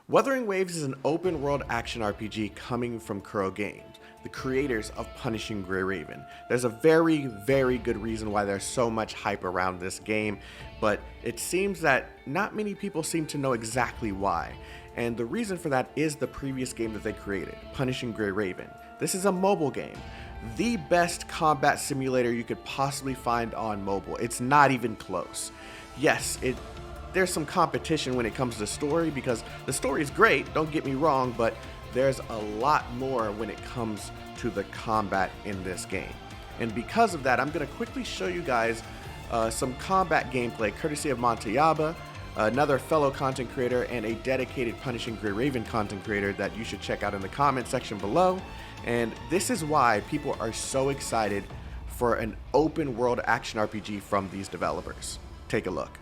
Wuthering Waves is an open-world action RPG coming from Kuro Games, the creators of Punishing Gray Raven. There's a very, very good reason why there's so much hype around this game, but it seems that not many people seem to know exactly why. And the reason for that is the previous game that they created, Punishing Gray Raven. This is a mobile game. The best combat simulator you could possibly find on mobile. It's not even close. Yes, there's some competition when it comes to story, because the story is great, don't get me wrong, but there's a lot more when it comes to the combat in this game. And because of that, I'm going to quickly show you guys some combat gameplay courtesy of Montayaba, another fellow content creator and a dedicated Punishing Gray Raven content creator that you should check out in the comment section below. And this is why people are so excited for an open world action RPG from these developers. Take a look.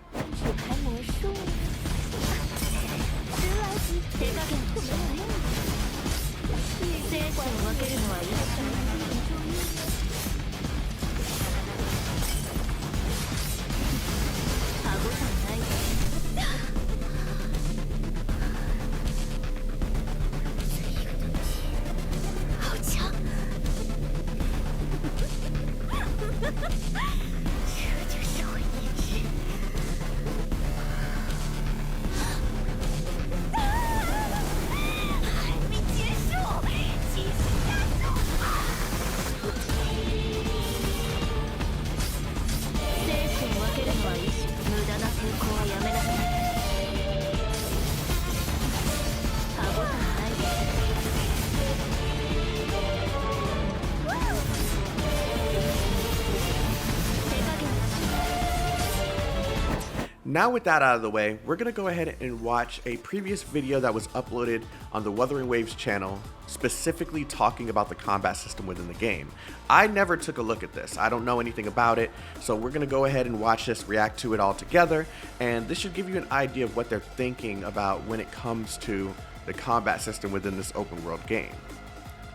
Now with that out of the way, we're going to go ahead and watch a previous video that was uploaded on the Wuthering Waves channel, specifically talking about the combat system within the game. I never took a look at this. I don't know anything about it, so we're going to go ahead and watch this, react to it all together, and this should give you an idea of what they're thinking about when it comes to the combat system within this open world game.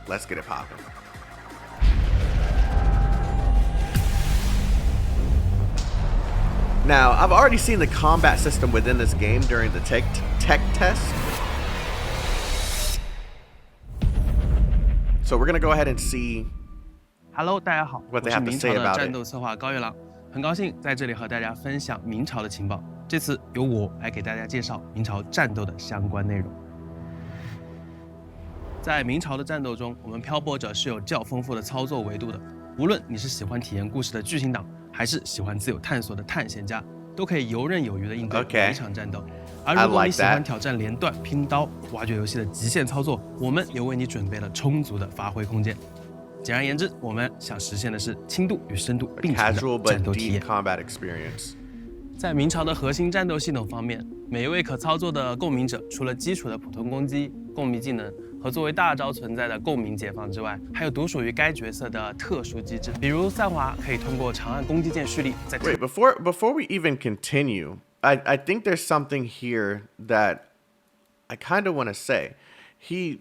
Let's get it popping. Now, I've already seen the combat system within this game during the tech test. So we're gonna go ahead and see Hello， 大家好， what 我 they 是 have to 明 say 朝的 about 战 it. 斗策划高月朗，很高兴在这里和大家分享明朝的情报。这次由我来给大家介绍明朝战斗的相关内容。在明朝的战斗中，我们漂泊者是有较丰富的操作维度的。无论你是喜欢体验故事的剧情党，还是喜欢自由探索的探险家，都可以游刃有余地应对每一场战斗。而如果你喜欢挑战连段、拼刀、挖掘游戏的极限操作，我们也为你准备了充足的发挥空间。简而言之，我们想实现的是轻度与深度并存的战斗体验。在明朝的核心战斗系统方面，每一位可操作的共鸣者，除了基础的普通攻击、共鸣技能和作为大招存在的共鸣解放之外，还有独属于该角色的特殊机制，比如散华可以通过长按攻击键蓄力。Wait, before we even continue, I think there's something here that I kind of want to say. He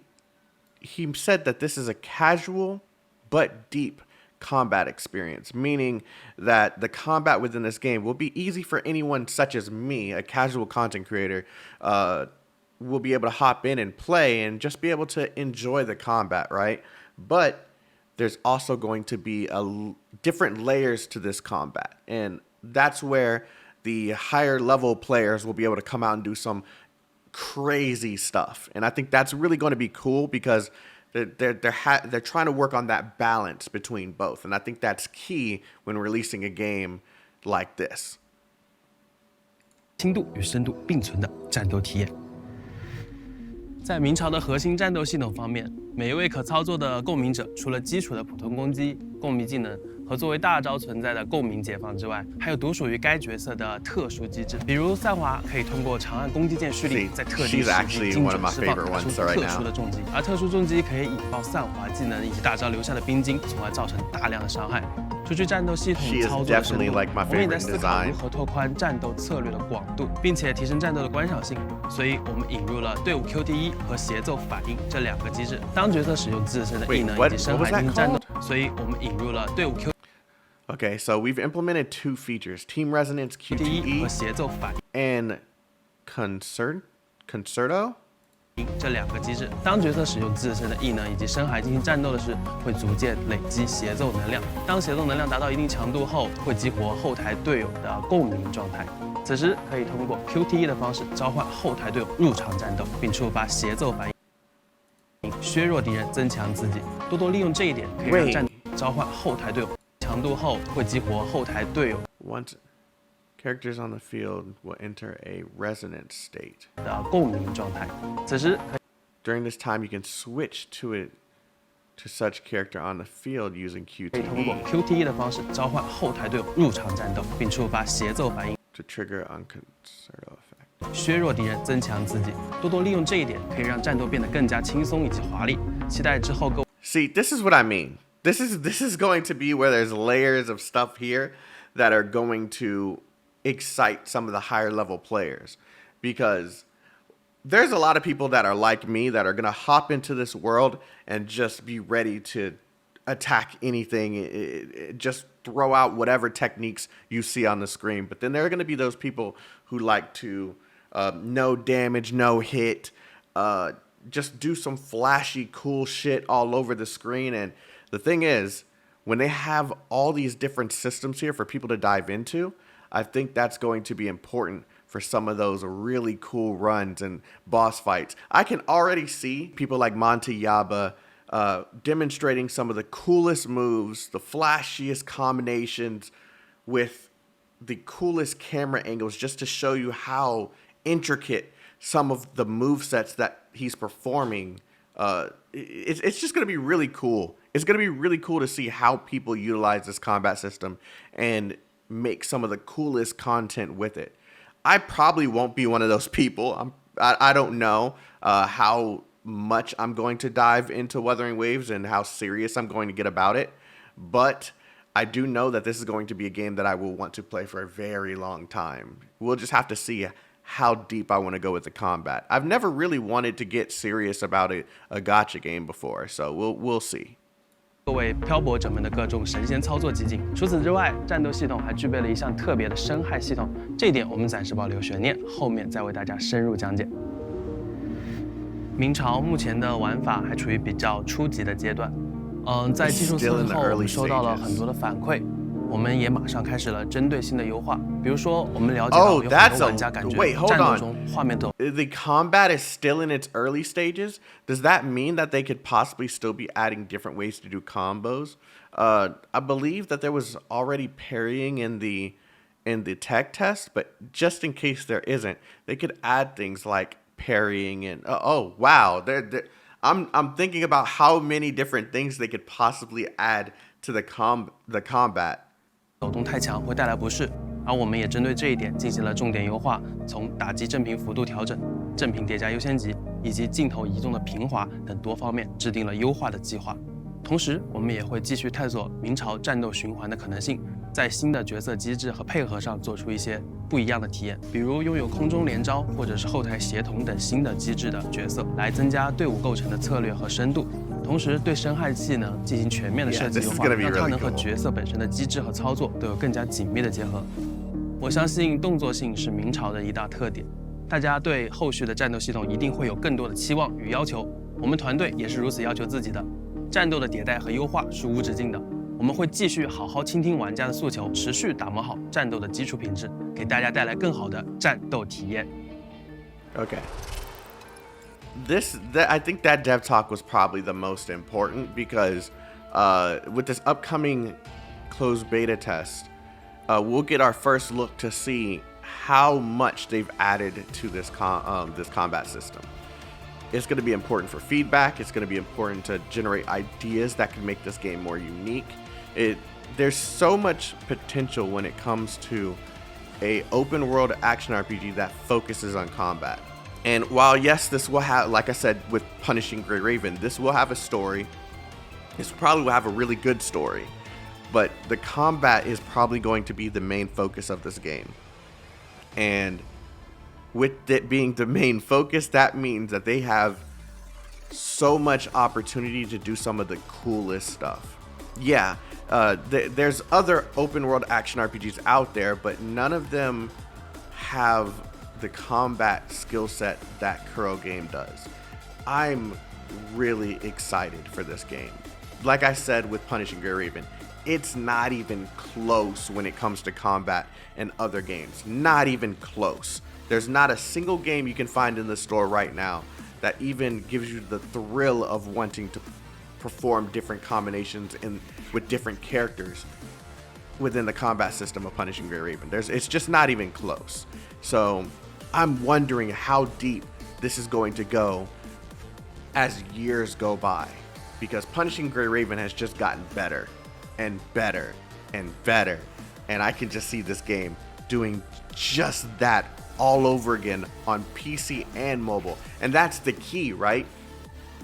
said that this is a casual but deep combat experience, meaning that the combat within this game will be easy for anyone such as me, a casual content creator, will be able to hop in and play and just be able to enjoy the combat, right? But there's also going to be different layers to this combat, and that's where the higher level players will be able to come out and do some crazy stuff. And I think that's really going to be cool because they're trying to work on that balance between both, and I think that's key when releasing a game like this. 轻度与深度并存的战斗体验。在明朝的核心战斗系统方面，每一位可操作的共鸣者，除了基础的普通攻击、共鸣技能和作为大招存在的共鸣解放之外，还有独属于该角色的特殊机制，比如散华可以通过长按攻击键蓄力，在特定时机精准释放出特殊的重击，而特殊重击可以引爆散华技能以及大招留下的冰晶，从而造成大量的伤害。除去战斗系统操作的深度，我们也在思考如何拓宽战斗策略的广度，并且提升战斗的观赏性。所以，我们引入了队伍 QTE 和协奏反应这两个机制。当角色使用自身的异能以及深海进行战斗，所以我们引入了队伍 Okay, so we've implemented two features: Team Resonance QTE and Concerto. 这两个机制。当角色使用自身的异能以及深海进行战斗的时，会逐渐累积协奏能量。当协奏能量达到一定强度后，会激活后台队友的共鸣状态。此时可以通过 QTE 的方式召唤后台队友入场战斗，并触发协奏反应，削弱敌人，增强自己。多多利用这一点，可以让战召唤后台队友强度后，会激活后台队友。Once characters on the field will enter a resonance state 的共鸣状态。此时 during this time you can switch to such character on the field using 可以通过 QTE 的方式召唤后台队友入场战斗，并触发协奏反应。to trigger unconcerted effect 削弱敌人，增强自己。多多利用这一点，可以让战斗变得更加轻松以及华丽。期待之后各位。See, this is what I mean. This is going to be where there's layers of stuff here that are going to excite some of the higher level players, because there's a lot of people that are like me that are going to hop into this world and just be ready to attack anything, just throw out whatever techniques you see on the screen. But then there are going to be those people who like to no damage, no hit, just do some flashy, cool shit all over the screen. And the thing is, when they have all these different systems here for people to dive into, I think that's going to be important for some of those really cool runs and boss fights. I can already see people like Monty Yaba demonstrating some of the coolest moves, the flashiest combinations with the coolest camera angles, just to show you how intricate some of the movesets that he's performing. It's just going to be really cool. It's going to be really cool to see how people utilize this combat system and make some of the coolest content with it. I probably won't be one of those people. I don't know how much I'm going to dive into Wuthering Waves and how serious I'm going to get about it, but I do know that this is going to be a game that I will want to play for a very long time. We'll just have to see how deep I want to go with the combat. I've never really wanted to get serious about a gacha game before, so we'll see. 各位漂泊者们的各种神仙操作集锦。除此之外，战斗系统还具备了一项特别的深海系统，这一点我们暂时保留悬念，后面再为大家深入讲解。明朝目前的玩法还处于比较初级的阶段，在技术测试后，我们收到了很多的反馈，我们也马上开始了针对性的优化。比如说，我们了解到有很多玩家感觉战斗中画面的 The combat is still in its early stages. Does that mean that they could possibly still be adding different ways to do combos? I believe that there was already parrying in the tech test, but just in case there isn't, they could add things like parrying and oh wow, I'm thinking about how many different things they could possibly add to the combat. 抖动太强会带来不适，而我们也针对这一点进行了重点优化，从打击正屏幅度调整、正屏叠加优先级以及镜头移动的平滑等多方面制定了优化的计划。同时，我们也会继续探索明朝战斗循环的可能性，在新的角色机制和配合上做出一些不一样的体验，比如拥有空中连招或者是后台协同等新的机制的角色，来增加队伍构成的策略和深度。同时，对深海技能进行全面的设计优化，让它能和角色本身的机制和操作都有更加紧密的结合。我相信动作性是明朝的一大特点，大家对后续的战斗系统一定会有更多的期望与要求，我们团队也是如此要求自己的。战斗的迭代和优化是无止境的，我们会继续好好倾听玩家的诉求，持续打磨好战斗的基础品质，给大家带来更好的战斗体验。Okay. I think that dev talk was probably the most important because with this upcoming closed beta test, we'll get our first look to see how much they've added to this combat system. It's going to be important for feedback. It's going to be important to generate ideas that can make this game more unique. There's so much potential when it comes to a open world action RPG that focuses on combat. And while yes, this will have, like I said, with Punishing Grey Raven, this will have a story. This probably will have a really good story. But the combat is probably going to be the main focus of this game. And with it being the main focus, that means that they have so much opportunity to do some of the coolest stuff. Yeah, there's other open world action RPGs out there, but none of them have the combat skill set that Kuro game does. I'm really excited for this game. Like I said with Punishing Gray Raven, it's not even close when it comes to combat and other games. Not even close. There's not a single game you can find in the store right now that even gives you the thrill of wanting to perform different combinations with different characters within the combat system of Punishing Gray Raven. It's just not even close. So I'm wondering how deep this is going to go as years go by, because Punishing Gray Raven has just gotten better and better and better, and I can just see this game doing just that all over again on PC and mobile. And that's the key, right?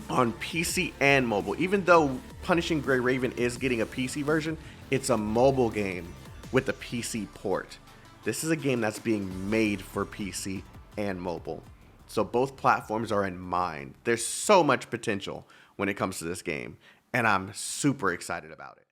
On PC and mobile. Even though Punishing Gray Raven is getting a PC version, it's a mobile game with a PC port. This is a game that's being made for PC and mobile. So both platforms are in mind. There's so much potential when it comes to this game, and I'm super excited about it.